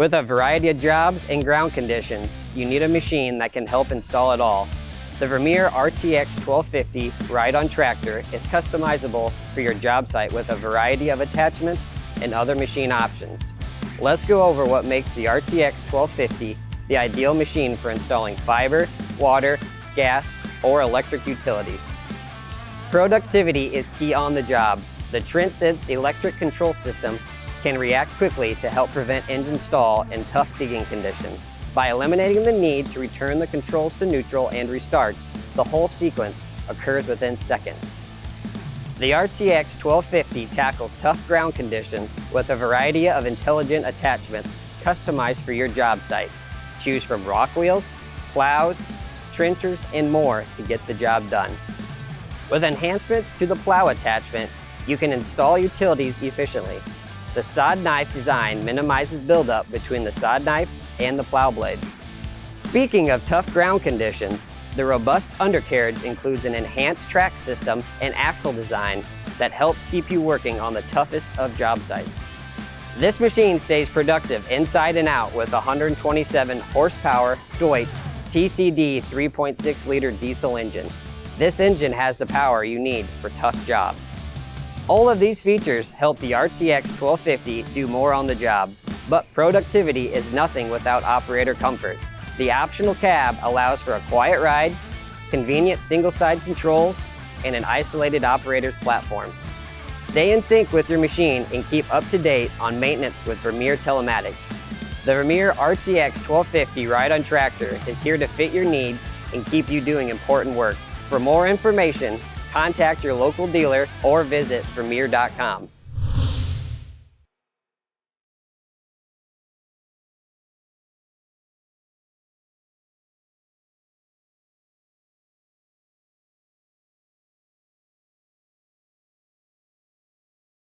With a variety of jobs and ground conditions, you need a machine that can help install it all. The Vermeer RTX1250 ride-on tractor is customizable for your job site with a variety of attachments and other machine options. Let's go over what makes the RTX1250 the ideal machine for installing fiber, water, gas, or electric utilities. Productivity is key on the job. The TrentSense electric control system can react quickly to help prevent engine stall in tough digging conditions. By eliminating the need to return the controls to neutral and restart, the whole sequence occurs within seconds. The RTX1250 tackles tough ground conditions with a variety of intelligent attachments customized for your job site. Choose from rock wheels, plows, trenchers, and more to get the job done. With enhancements to the plow attachment, you can install utilities efficiently. The sod knife design minimizes buildup between the sod knife and the plow blade. Speaking of tough ground conditions, the robust undercarriage includes an enhanced track system and axle design that helps keep you working on the toughest of job sites. This machine stays productive inside and out with a 127 horsepower Deutz TCD 3.6 liter diesel engine. This engine has the power you need for tough jobs. All of these features help the RTX1250 do more on the job, but productivity is nothing without operator comfort. The optional cab allows for a quiet ride, convenient single-side controls, and an isolated operator's platform. Stay in sync with your machine and keep up to date on maintenance with Vermeer Telematics. The Vermeer RTX1250 ride-on tractor is here to fit your needs and keep you doing important work. For more information, contact your local dealer or visit vermeer.com.